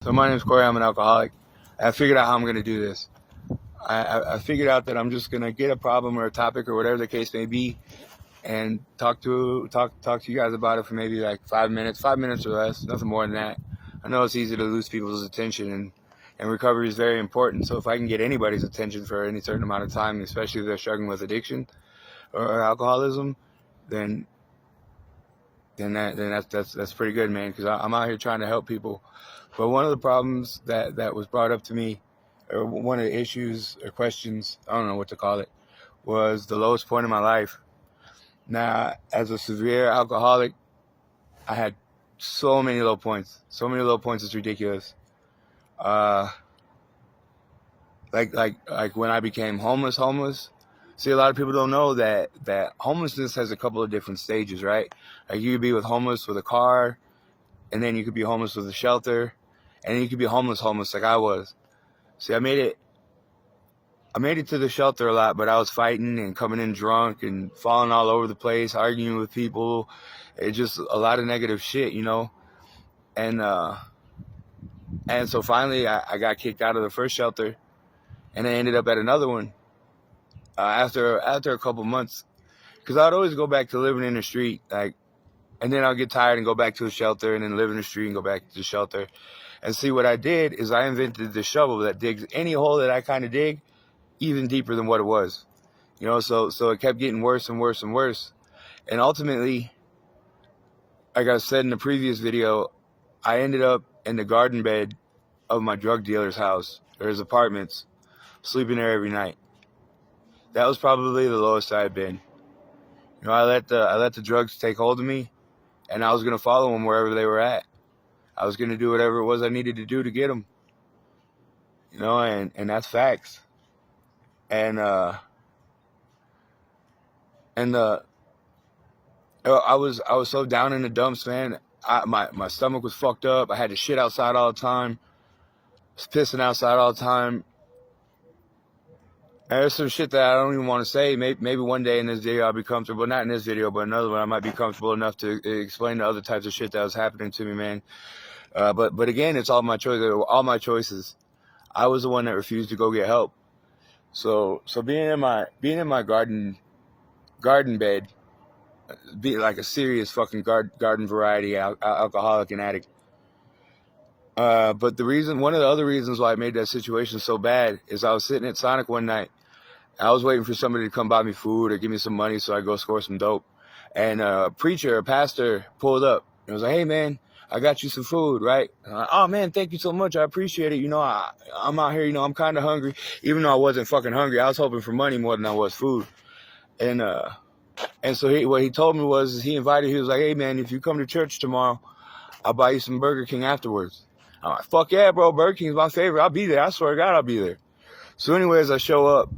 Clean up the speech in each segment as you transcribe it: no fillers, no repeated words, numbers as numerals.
So my name's Corey. I'm an alcoholic. I figured out how I'm going to do this. I figured out that I'm just going to get a problem or a topic or whatever the case may be and talk to you guys about it for maybe like 5 minutes or less, nothing more than that. I know it's easy to lose people's attention, and recovery is very important. So if I can get anybody's attention for any certain amount of time, especially if they're struggling with addiction or alcoholism, then that's pretty good, man, because I'm out here trying to help people. But one of the problems that was brought up to me, or one of the issues or questions, I don't know what to call it, was the lowest point in my life. Now, as a severe alcoholic, I had so many low points. So many low points, it's ridiculous. Like when I became homeless. See, a lot of people don't know that homelessness has a couple of different stages, right? Like you could be homeless with a car, and then you could be homeless with a shelter, and then you could be homeless like I was. See, I made it to the shelter a lot, but I was fighting and coming in drunk and falling all over the place, arguing with people. It's just a lot of negative shit, you know? And so finally I got kicked out of the first shelter, and I ended up at another one after a couple months, because I'd always go back to living in the street, like, and then I'll get tired and go back to the shelter, and then live in the street and go back to the shelter. And see, what I did is I invented the shovel that digs any hole that I kind of dig even deeper than what it was, you know. So it kept getting worse and worse and worse, and ultimately, like I said in the previous video, I ended up in the garden bed of my drug dealer's house or his apartments, sleeping there every night. That was probably the lowest I had been. You know, I let the drugs take hold of me, and I was gonna follow them wherever they were at. I was gonna do whatever it was I needed to do to get them. You know, and that's facts. And I was so down in the dumps, man. My stomach was fucked up. I had to shit outside all the time. I was pissing outside all the time. And there's some shit that I don't even want to say. Maybe one day in this video I'll be comfortable. Not in this video, but another one I might be comfortable enough to explain the other types of shit that was happening to me, man. But again, it's all my choices. I was the one that refused to go get help. So being in my garden bed, be like a serious fucking garden variety alcoholic and addict. But one of the other reasons why I made that situation so bad is I was sitting at Sonic one night. I was waiting for somebody to come buy me food or give me some money so I go score some dope. And a pastor pulled up and was like, "Hey man, I got you some food, right?" And I'm like, "Oh man, thank you so much. I appreciate it. You know, I'm out here, you know, I'm kind of hungry." Even though I wasn't fucking hungry, I was hoping for money more than I was food. And so what he told me was, he was like, "Hey man, if you come to church tomorrow, I'll buy you some Burger King afterwards." I'm like, "Fuck yeah, bro, Burger King's my favorite. I'll be there. I swear to God, I'll be there." So anyways, I show up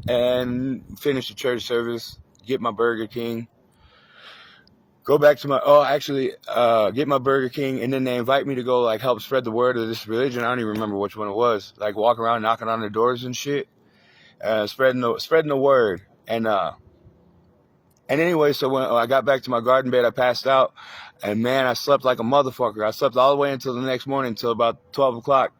and finish the church service, get my Burger King, go back to get my Burger King, and then they invite me to go like help spread the word of this religion. I don't even remember which one it was. Like walk around knocking on the doors and shit, spreading the word. And anyway, so when I got back to my garden bed, I passed out, and man, I slept like a motherfucker. I slept all the way until the next morning, until about 12 o'clock.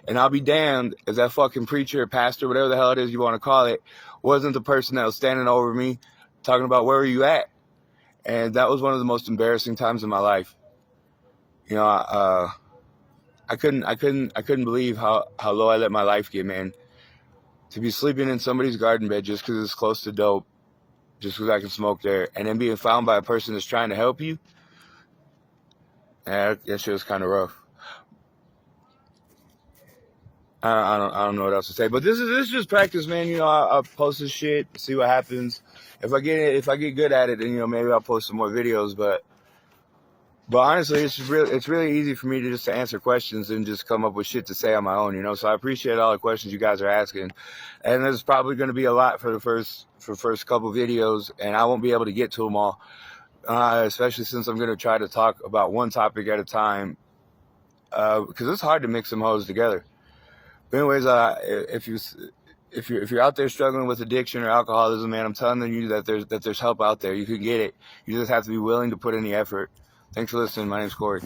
And I'll be damned if that fucking preacher, pastor, whatever the hell it is you want to call it, wasn't the person that was standing over me talking about, "Where are you at?" And that was one of the most embarrassing times in my life. You know, I couldn't believe how low I let my life get, man. To be sleeping in somebody's garden bed just because it's close to dope, just because I can smoke there, and then being found by a person that's trying to help you, that shit was kind of rough. I don't know what else to say, but this is just practice, man. You know, I'll post this shit, see what happens. If I get good at it, then, you know, maybe I'll post some more videos. But honestly, it's really easy for me to just answer questions and just come up with shit to say on my own, you know. So I appreciate all the questions you guys are asking, and there's probably going to be a lot for the first couple videos, and I won't be able to get to them all, especially since I'm going to try to talk about one topic at a time, because it's hard to mix some hoes together. But anyways, if you're out there struggling with addiction or alcoholism, man, I'm telling you that there's help out there. You can get it. You just have to be willing to put in the effort. Thanks for listening. My name's Corey.